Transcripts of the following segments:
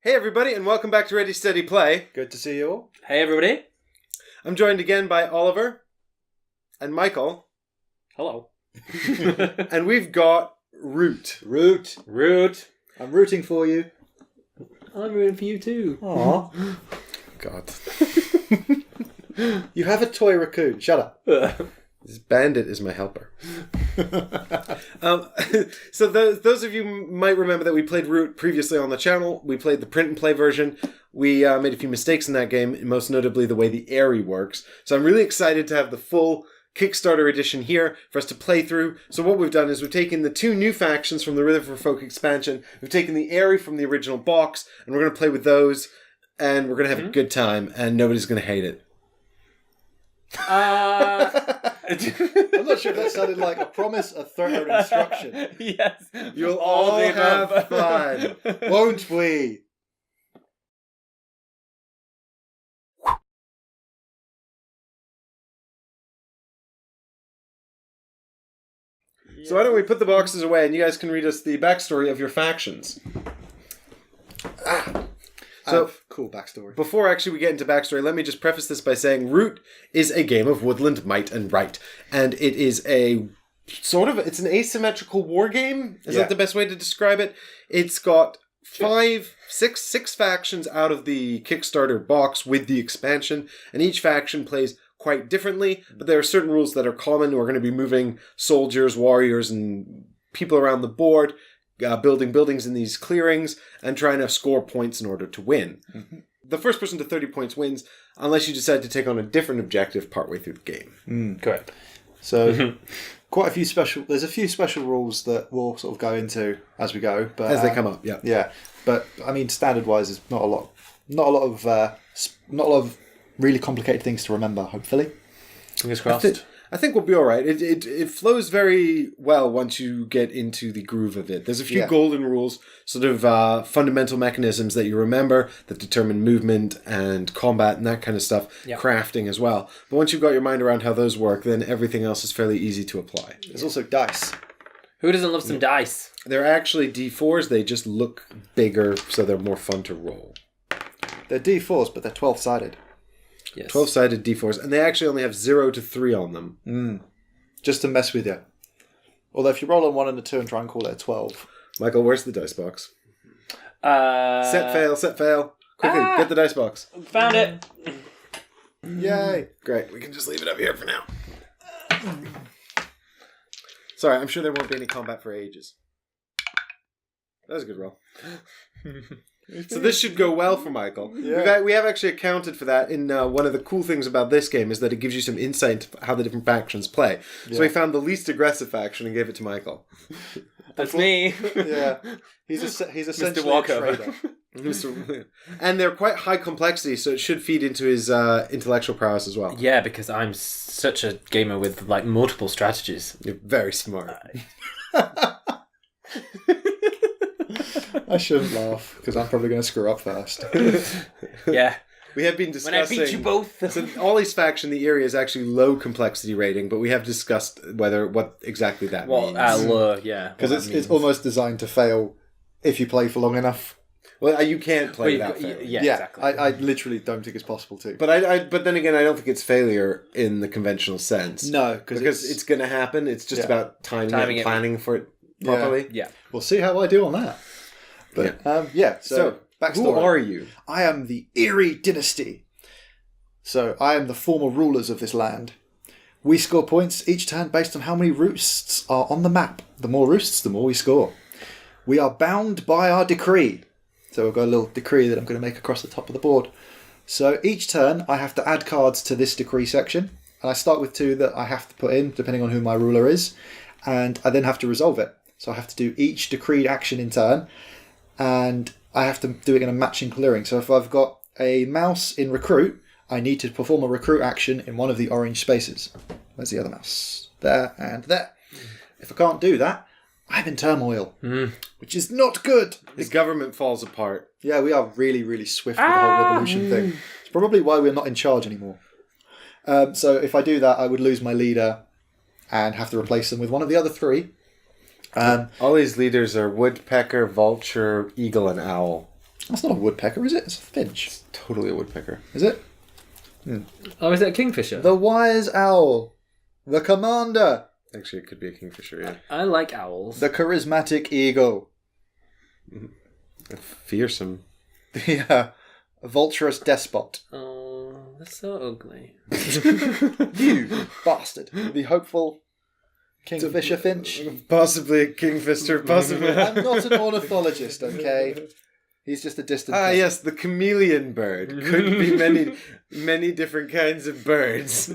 Hey everybody, and welcome back to Ready Steady Play. Good to see you all. Hey everybody. I'm joined again by Oliver and Michael. Hello. And we've got Root. Root. I'm rooting for you. I'm rooting for you too. Aww. God. You have a toy raccoon. Shut up. This bandit is my helper. So those of you might remember that we played Root previously on the channel. We played the print and play version. We made a few mistakes in that game, most notably the way the Airy works. So I'm really excited to have the full Kickstarter edition here for us to play through. So what we've done is we've taken the two new factions from the Riverfolk expansion. We've taken the Airy from the original box, and we're going to play with those, and we're going to have a good time, and nobody's going to hate it. I'm not sure if that sounded like a promise, a threat, or an instruction. Yes. You'll all have fun. Won't we? So why don't we put the boxes away and you guys can read us the backstory of your factions. So, cool backstory. Before actually we get into backstory, let me just preface this by saying Root is a game of woodland might and right. And it is it's an asymmetrical war game. Is that the best way to describe it? It's got six factions out of the Kickstarter box with the expansion, and each faction plays quite differently, but there are certain rules that are common. We're going to be moving soldiers, warriors, and people around the board, building buildings in these clearings, and trying to score points in order to win. Mm-hmm. The first person to 30 points wins, unless you decide to take on a different objective partway through the game. Correct. So, there's a few special rules that we'll sort of go into as we go, but as they come up, yeah. Yeah, but I mean, standard-wise, is not a lot of really complicated things to remember. Hopefully, fingers crossed. I think we'll be all right. It flows very well once you get into the groove of it. There's a few golden rules, sort of fundamental mechanisms that you remember that determine movement and combat and that kind of stuff, crafting as well. But once you've got your mind around how those work, then everything else is fairly easy to apply. There's also dice. Who doesn't love some dice? They're actually D4s. They just look bigger, so they're more fun to roll. They're D4s, but they're 12-sided. Yes. 12-sided D4s, and they actually only have 0 to 3 on them. Just to mess with you. Although if you roll on 1 and a 2 and try and call it a 12. Michael, where's the dice box? Set fail. Quickly, get the dice box. Found it. Yay. Great, we can just leave it up here for now. Sorry, I'm sure there won't be any combat for ages. That was a good roll. So this should go well for Michael. Yeah. We have actually accounted for that in one of the cool things about this game is that it gives you some insight into how the different factions play. Yeah. So we found the least aggressive faction and gave it to Michael. That's me. Yeah. He's essentially a trader. And they're quite high complexity, so it should feed into his intellectual prowess as well. Yeah, because I'm such a gamer with like multiple strategies. You're very smart. I shouldn't laugh, because I'm probably going to screw up first. Yeah. We have been discussing... When I beat you both. So Ollie's faction, the Eerie, is actually low complexity rating, but we have discussed what exactly that means. Low, yeah. Because it's almost designed to fail if you play for long enough. Well, you can't play without failing. Yeah, exactly. I literally don't think it's possible to. But then again, I don't think it's failure in the conventional sense. No, because it's going to happen. It's just about timing and planning for it properly. Yeah. We'll see how I do on that. But so backstory. Who are you? I am the Eerie Dynasty. So I am the former rulers of this land. We score points each turn based on how many roosts are on the map. The more roosts, the more we score. We are bound by our decree. So I've got a little decree that I'm going to make across the top of the board. So each turn I have to add cards to this decree section. And I start with 2 that I have to put in, depending on who my ruler is. And I then have to resolve it. So I have to do each decreed action in turn. And I have to do it in a matching clearing. So if I've got a mouse in recruit, I need to perform a recruit action in one of the orange spaces. Where's the other mouse? There and there. If I can't do that, I'm in turmoil, which is not good. The government falls apart. Yeah, we are really, really swift with the whole revolution thing. It's probably why we're not in charge anymore. So if I do that, I would lose my leader and have to replace them with one of the other 3. All these leaders are woodpecker, vulture, eagle, and owl. That's not a woodpecker, is it? It's a finch. Totally a woodpecker. Is it? Oh, is it a kingfisher? The wise owl. The commander. Actually, it could be a kingfisher, yeah. I like owls. The charismatic eagle. A fearsome. The vulturous despot. Oh, that's so ugly. You bastard. The hopeful kingfisher finch. Possibly a kingfisher, possibly. I'm not an ornithologist, okay? He's just a distant cousin. Yes, the chameleon bird. Could be many different kinds of birds.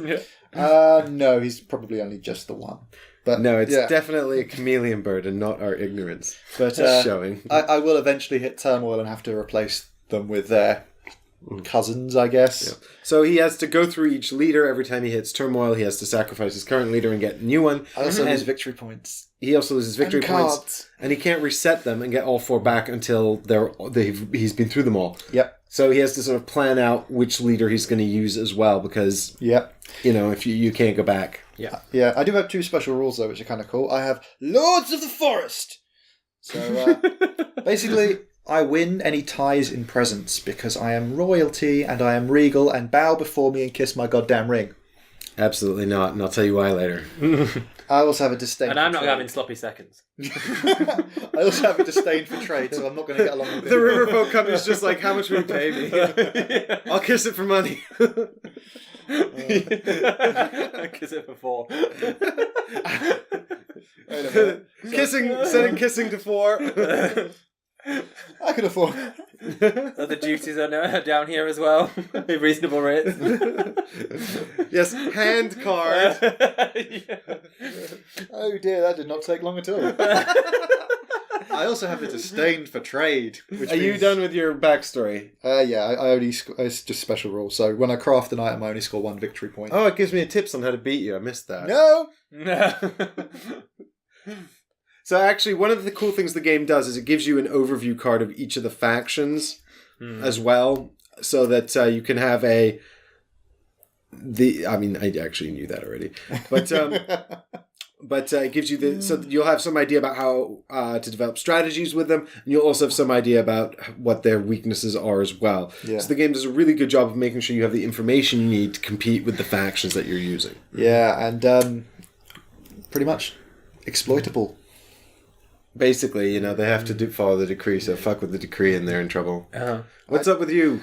No, he's probably only just the one. But No, it's definitely a chameleon bird and not our ignorance. But showing. I will eventually hit turmoil and have to replace them with their cousins, I guess. Yeah. So he has to go through each leader. Every time he hits turmoil, he has to sacrifice his current leader and get a new one. I also lose victory points. He also loses victory And points. cards. And he can't reset them and get all 4 back until he's been through them all. Yep. So he has to sort of plan out which leader he's going to use as well because, Yep. if you can't go back. Yeah. Yeah, I do have 2 special rules, though, which are kind of cool. I have Lords of the Forest. So, basically, I win any ties in presents because I am royalty and I am regal and bow before me and kiss my goddamn ring. Absolutely not, and I'll tell you why later. I also have a disdain And I'm for not trade. having sloppy seconds. I also have a disdain for trade, so I'm not going to get along with it. The Riverfolk company's just like, how much will you pay me? I'll kiss it for money. Kiss it for 4. Wait a minute. Sending kissing to 4. I can afford. Other duties are down here as well. Reasonable rates. Yes, hand card. Oh dear, that did not take long at all. I also have a disdain for trade. Which Are you done with your backstory? Yeah, I only it's just special rule. So when I craft an item, I only score 1 victory point. Oh, it gives me tips on how to beat you. I missed that. No. So actually, one of the cool things the game does is it gives you an overview card of each of the factions as well, so that you can have I actually knew that already, but it gives you so you'll have some idea about how to develop strategies with them, and you'll also have some idea about what their weaknesses are as well. Yeah. So the game does a really good job of making sure you have the information you need to compete with the factions that you're using. Yeah, and pretty much exploitable. Basically, they have to follow the decree, so fuck with the decree and they're in trouble. What's up with you,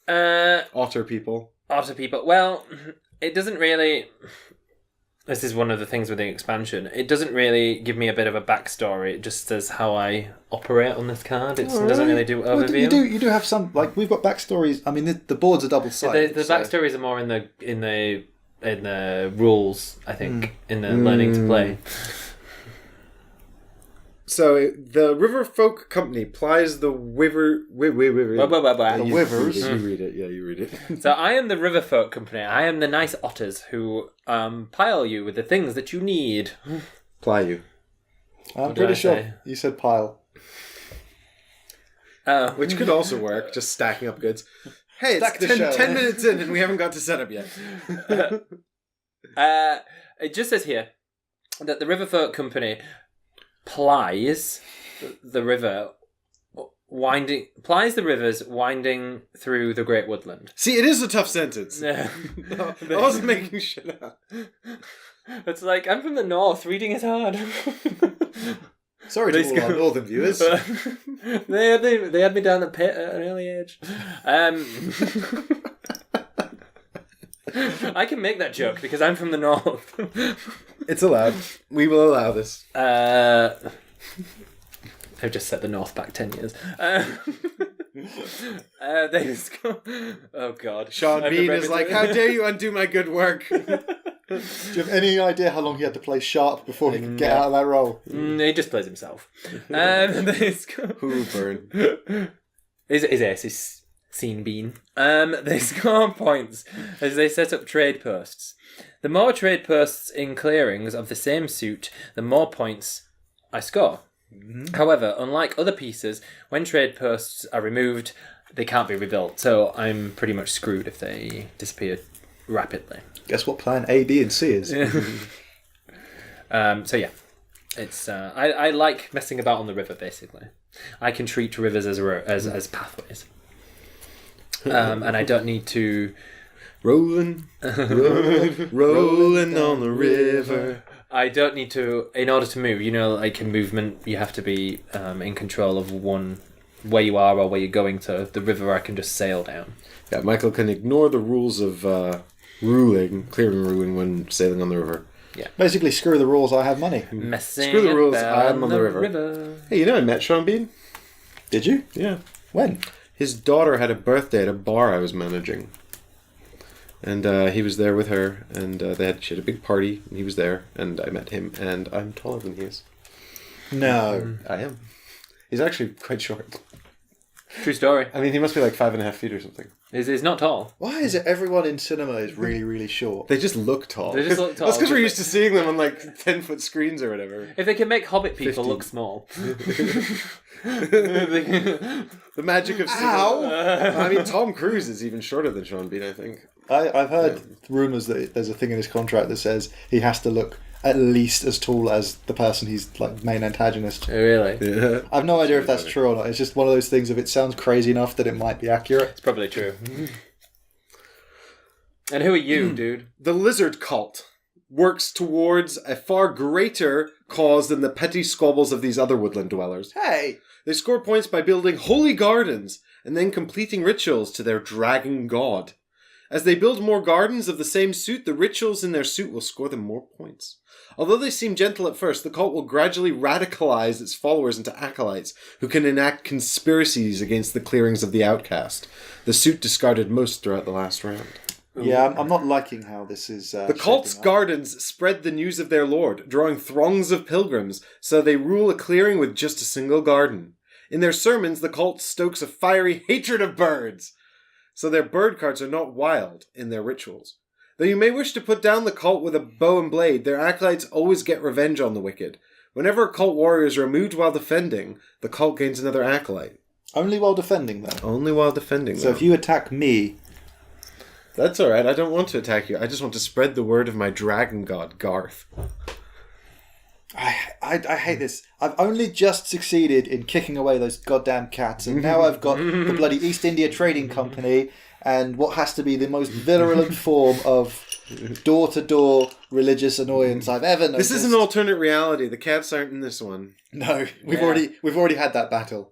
otter people? Otter people. Well, it doesn't really... This is one of the things with the expansion. It doesn't really give me a bit of a backstory. It just says how I operate on this card. It doesn't really do overview. You do have some, like, we've got backstories. I mean, the boards are double-sided. The backstories are more in the rules, I think, in the learning to play. So the Riverfolk company plies the The wivers. You read it. Yeah, you read it. So I am the Riverfolk company. I am the nice otters who pile you with the things that you need. Ply you. I'm did pretty I sure say? you said pile. Which could also work, just stacking up goods. Hey, Stack the it's show. 10 minutes in and we haven't got to setup yet. It just says here that the Riverfolk company plies the rivers winding through the Great Woodland. See, it is a tough sentence. Yeah. I wasn't making shit up. It's like, I'm from the north, reading is hard. Sorry to all our northern viewers. They had me down the pit at an early age. I can make that joke because I'm from the north. It's allowed. We will allow this. I've just set the north back 10 years. Oh God. Sean Bean is like, how dare you undo my good work? Do you have any idea how long he had to play sharp before he could get out of that role? He just plays himself. Who burn? His ace is Scene Bean. They score points as they set up trade posts. The more trade posts in clearings of the same suit, the more points I score. Mm-hmm. However, unlike other pieces, when trade posts are removed, they can't be rebuilt. So I'm pretty much screwed if they disappear rapidly. Guess what plan A, B, and C is? So yeah, it's I like messing about on the river basically. I can treat rivers as pathways. And I don't need to... Rolling on the river. I don't need to... In order to move, like in movement, you have to be in control of where you are or where you're going to. The river I can just sail down. Yeah, Michael can ignore the rules of clearing ruin when sailing on the river. Yeah. Basically, screw the rules, I have money. Screw the rules, I'm on the river. Hey, I met Sean Bean. Did you? Yeah. When? His daughter had a birthday at a bar I was managing. And he was there with her, and she had a big party, and he was there, and I met him, and I'm taller than he is. No. I am. He's actually quite short. True story. I mean, he must be like 5.5 feet or something. He's not tall. Why is it everyone in cinema is really, really short? They just look tall. They just look tall. That's because we're used to seeing them on like 10-foot screens or whatever. If they can make Hobbit people 15. look small. The magic of cinema. Ow! I mean, Tom Cruise is even shorter than Sean Bean, I think. I've heard rumours that there's a thing in his contract that says he has to look at least as tall as the person he's like main antagonist. Oh, really? Yeah. I've no idea if that's true or not. It's just one of those things if it sounds crazy enough that it might be accurate. It's probably true. And who are you, dude? The lizard cult works towards a far greater cause than the petty squabbles of these other woodland dwellers. Hey! They score points by building holy gardens and then completing rituals to their dragon god. As they build more gardens of the same suit, the rituals in their suit will score them more points. Although they seem gentle at first, the cult will gradually radicalize its followers into acolytes who can enact conspiracies against the clearings of the outcast. The suit discarded most throughout the last round. Yeah, I'm not liking how this is... The cult's gardens spread the news of their lord, drawing throngs of pilgrims, so they rule a clearing with just a single garden. In their sermons, the cult stokes a fiery hatred of birds, so their bird cards are not wild in their rituals. Though you may wish to put down the cult with a bow and blade, their acolytes always get revenge on the wicked. Whenever a cult warrior is removed while defending, the cult gains another acolyte. Only while defending, though. Only while defending, So if you attack me... That's alright, I don't want to attack you. I just want to spread the word of my dragon god, Garth. I hate this. I've only just succeeded in kicking away those goddamn cats, and now I've got the bloody East India Trading Company and what has to be the most virulent form of door-to-door religious annoyance I've ever noticed. This is an alternate reality. The cats aren't in this one. No, we've already had that battle.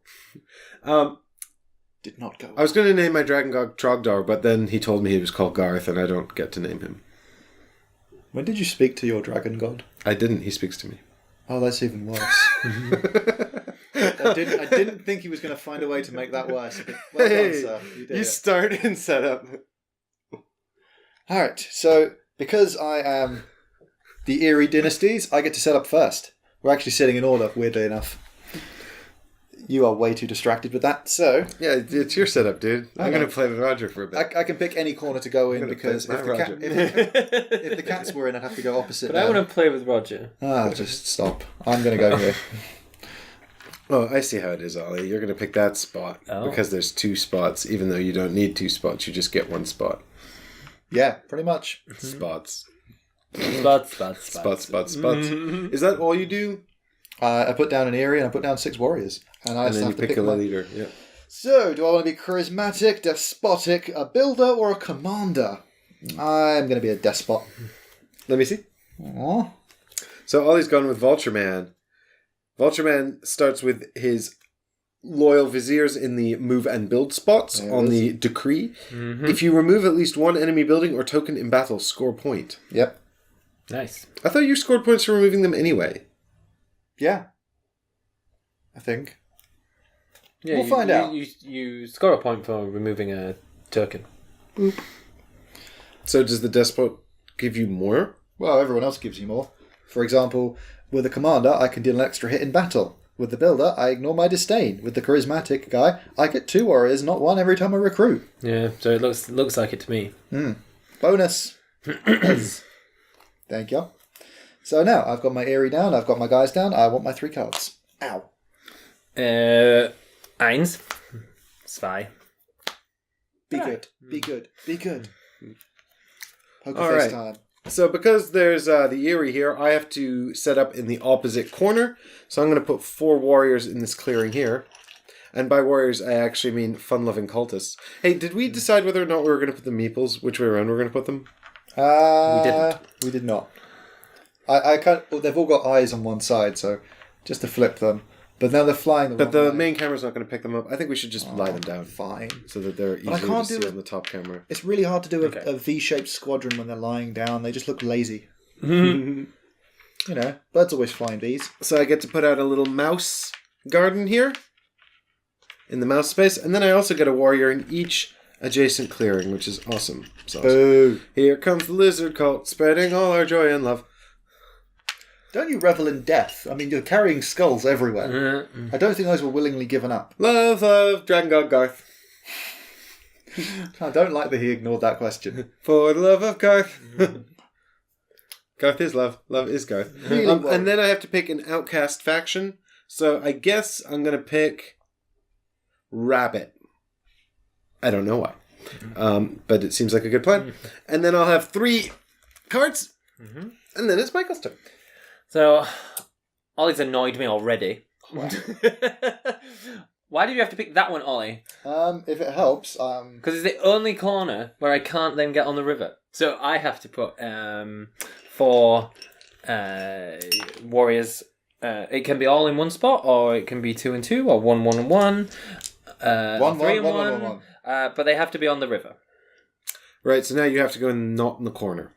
Did not go. I was going to name my dragon god Trogdor, but then he told me he was called Garth, and I don't get to name him. When did you speak to your dragon god? I didn't. He speaks to me. Oh, that's even worse. I didn't think he was going to find a way to make that worse. But well done, sir. You did it. Start and set up. All right. So, because I am the Erie dynasties, I get to set up first. We're actually sitting in order, weirdly enough. You are way too distracted with that, so... Yeah, it's your setup, dude. I'm going to play with Roger for a bit. I can pick any corner to go in, because if the cats were in, I'd have to go opposite. But I want to play with Roger. Just stop. I'm going to go here. Oh, I see how it is, Ollie. You're going to pick that spot because there's 2 spots. Even though you don't need 2 spots, you just get 1 spot. Yeah, pretty much. Spots. Spots. Is that all you do? I put down an Erie and I put down 6 warriors. And then you pick a leader. Yeah. So, do I want to be charismatic, despotic, a builder, or a commander? I'm going to be a despot. Let me see. Aww. So Ollie's gone with Vulture Man. Vulture Man starts with his loyal viziers in the move and build spots on the decree. Mm-hmm. If you remove at least 1 enemy building or token in battle, score a point. Yep. Nice. I thought you scored points for removing them anyway. Yeah. I think. Yeah, we'll find out. You score a point for removing a token. Boop. So does the despot give you more? Well, everyone else gives you more. For example, with a commander, I can deal an extra hit in battle. With the builder, I ignore my disdain. With the charismatic guy, I get 2 warriors, not 1 every time I recruit. Yeah, so it looks like it to me. Bonus. Thank you. So now, I've got my Erie down, I've got my guys down, I want my 3 cards. Ow. 1. 2. Be good. Be good. Be good. Poker All face right. time. So because there's the Erie here, I have to set up in the opposite corner. So I'm going to put 4 warriors in this clearing here. And by warriors, I actually mean fun-loving cultists. Hey, did we decide whether or not we were going to put the meeples, which way around we were going to put them? We didn't. We did not. I can't. They've all got eyes on one side, so just to flip them. But now they're flying. But the main camera's not going to pick them up. I think we should just lie them down. Fine. So that they're easier to see on the top camera. It's really hard to do a V-shaped squadron when they're lying down. They just look lazy. You know, birds always flying Vs. So I get to put out a little mouse garden here in the mouse space, and then I also get a warrior in each adjacent clearing, which is awesome. It's awesome. Boo. Here comes the lizard cult, spreading all our joy and love. Don't you revel in death? I mean, you're carrying skulls everywhere. I don't think those were willingly given up. Love, love, Dragon God Garth. I don't like that he ignored that question. For the love of Garth. Garth is love. Love is Garth. Really and then I have to pick an outcast faction. So I guess I'm going to pick Rabbit. I don't know why. But it seems like a good plan. And then I'll have 3 cards. And then it's Michael's turn. So, Ollie's annoyed me already. Wow. Why did you have to pick that one, Ollie? If it helps, Because it's the only corner where I can't then get on the river. So I have to put 4 warriors. It can be all in one spot, or it can be 2 and 2, or 1, 1 and 1. 3 and 1. But they have to be on the river. Right, so now you have to go not in the corner.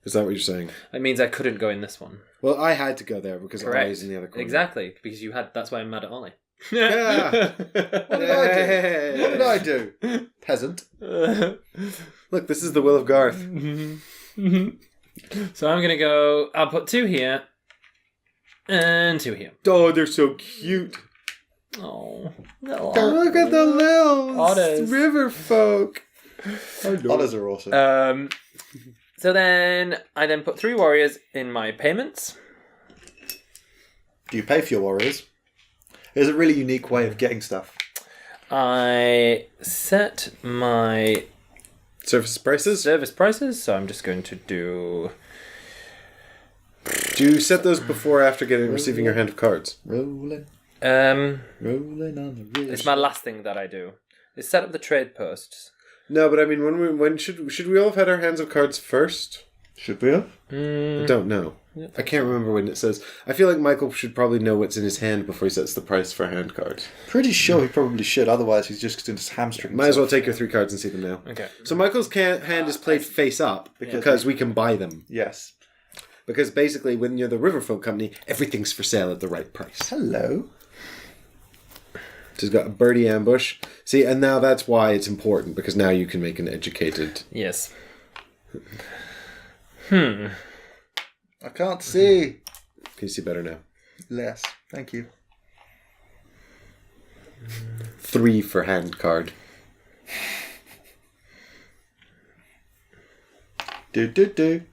Is that what you're saying? It means I couldn't go in this one. Well, I had to go there because Correct. I was in the other corner. Exactly, because you had. That's why I'm mad at Ollie. Yeah. what did I do? Peasant. Look, this is the will of Garth. So I'm gonna go. I'll put 2 here and 2 here. Oh, they're so cute. Oh, Look at the little Otters. Riverfolk. Otters are awesome. So then I put 3 warriors in my payments. Do you pay for your warriors? There's a really unique way of getting stuff. I set my Service prices. So I'm just going to do. Do you set those before or after receiving your hand of cards? Rolling Um, on the ridge. it's my last thing that I do. Is set up the trade posts. No, but I mean, when should we all have had our hands of cards first? Should we have? I don't know. Yeah. I can't remember when it says. I feel like Michael should probably know what's in his hand before he sets the price for hand cards. Pretty sure he probably should. Otherwise, he's just going to hamstring. Might as well take your 3 cards and see them now. Okay. So Michael's hand is played face up because we can buy them. Yes. Because basically, when you're the Riverfolk company, everything's for sale at the right price. Hello. So he's got a birdie ambush. See, and now that's why it's important, because now you can make an educated... Yes. I can't see. Can you see better now? Less. Thank you. 3 for hand card. Do.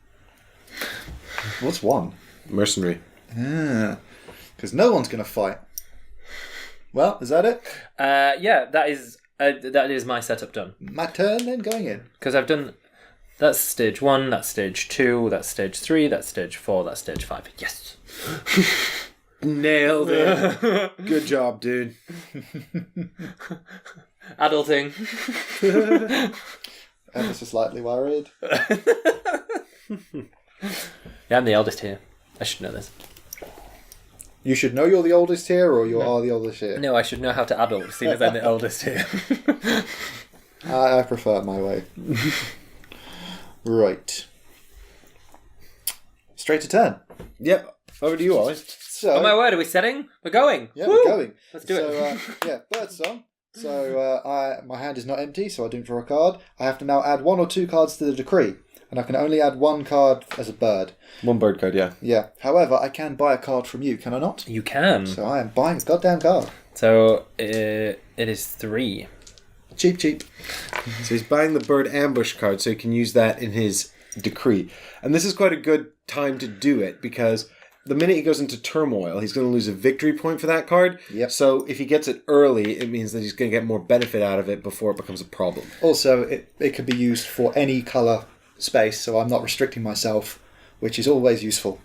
What's 1? Mercenary. Because no one's going to fight. Well, is that it? Yeah, that is my setup done. My turn then, going in. Because I've done. That's stage 1. That's stage 2. That's stage 3. That's stage 4. That's stage 5. Yes. Nailed it. Good job, dude. Adulting. Ever so slightly worried. Yeah, I'm the eldest here. I should know this. You should know you're the oldest here, or you are the oldest here. No, I should know how to adult, seeing as I'm the eldest here. I prefer it my way. Right. Straight to turn. Yep. Over to you, Ollie. So, Oh my word, are we setting? We're going. yeah, Woo! we're going. Let's do it. Yeah, bird song. So my hand is not empty, so I didn't draw a card. I have to now add 1 or 2 cards to the decree, and I can only add 1 card as a bird. 1 bird card, yeah. Yeah. However, I can buy a card from you, can I not? You can. So I am buying a goddamn card. So it is 3. Cheap. So he's buying the bird ambush card so he can use that in his decree. And this is quite a good time to do it because the minute he goes into turmoil, he's going to lose a victory point for that card. Yep. So if he gets it early, it means that he's going to get more benefit out of it before it becomes a problem. Also, it can be used for any colour space, so I'm not restricting myself, which is always useful.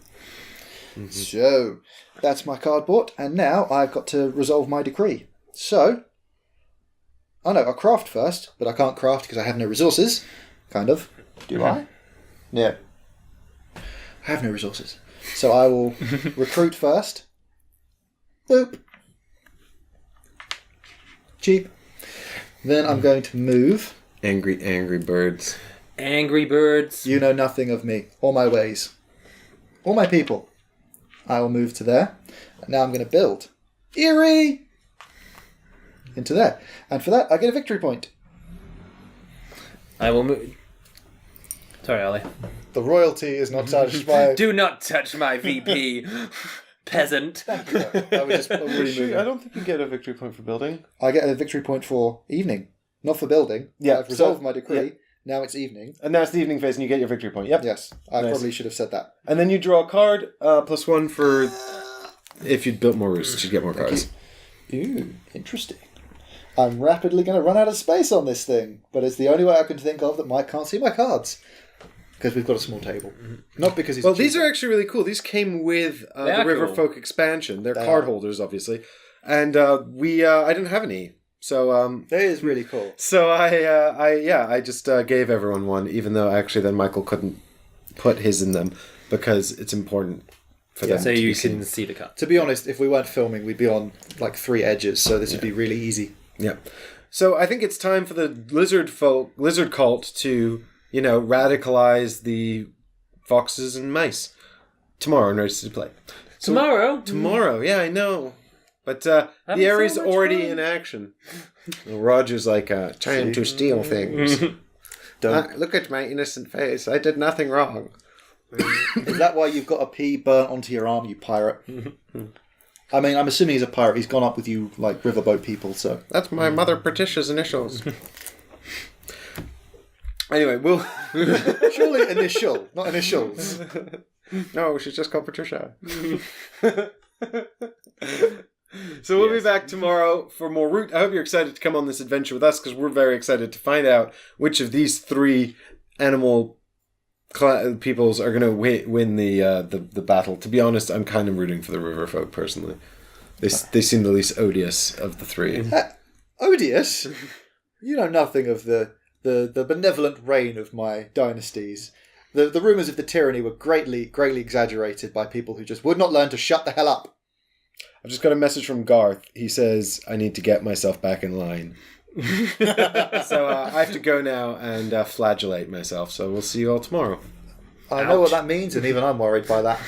Mm-hmm. So, that's my card bought, and now I've got to resolve my decree. So, oh no, I'll craft first, but I can't craft because I have no resources. Kind of. Do I? Yeah. I have no resources. So I will recruit first. Boop. Cheap. Then I'm going to move. Angry birds. Angry birds. You know nothing of me, or my ways, or my people. I will move to there. And now I'm going to build. Eerie! Into there. And for that, I get a victory point. I will move. Sorry, Ollie. The royalty is not touched by... Do not touch my VP, peasant. Thank you. I was just already moving. I don't think you get a victory point for building. I get a victory point for evening, not for building. Yeah, I've resolved my decree. Yeah. Now it's evening. And now it's the evening phase and you get your victory point. Yep. Yes, I Nice. probably should have said that. And then you draw a card, +1 for... If you'd built more roosts, you'd get more cards. Ooh, interesting. I'm rapidly going to run out of space on this thing, but it's the only way I can think of that Mike can't see my cards. Because we've got a small table. Not because he's... Well, these are actually really cool. These came with the are Riverfolk expansion. They're They card are. holders, obviously. And I didn't have any. So That is really cool. so I just gave everyone one, even though actually then Michael couldn't put his in them because it's important for them So to you be can seen. see the cut. To be honest, if we weren't filming, we'd be on like 3 edges, so this would be really easy. Yeah. So I think it's time for the lizard cult to, radicalize the foxes and mice. Tomorrow in Race to Play. So Tomorrow? yeah, I know. But the Ares so much already fun. in action. Well, Roger's like trying to steal things. Look at my innocent face. I did nothing wrong. Is that why you've got a P burnt onto your arm, you pirate? I mean, I'm assuming he's a pirate. He's gone up with you like riverboat people, so... That's my Mother Patricia's initials. Anyway, we'll... Surely initial, not initials. No, she's just called Patricia. So we'll be back tomorrow for more Root. I hope you're excited to come on this adventure with us because we're very excited to find out which of these 3 animal peoples are going to win the battle. To be honest, I'm kind of rooting for the Riverfolk personally. They seem the least odious of the 3. Odious? You know nothing of the benevolent reign of my dynasties. The rumours of the tyranny were greatly exaggerated by people who just would not learn to shut the hell up. I've just got a message from Garth. He says I need to get myself back in line. So I have to go now and flagellate myself. So we'll see you all tomorrow. I know what that means, and even I'm worried by that.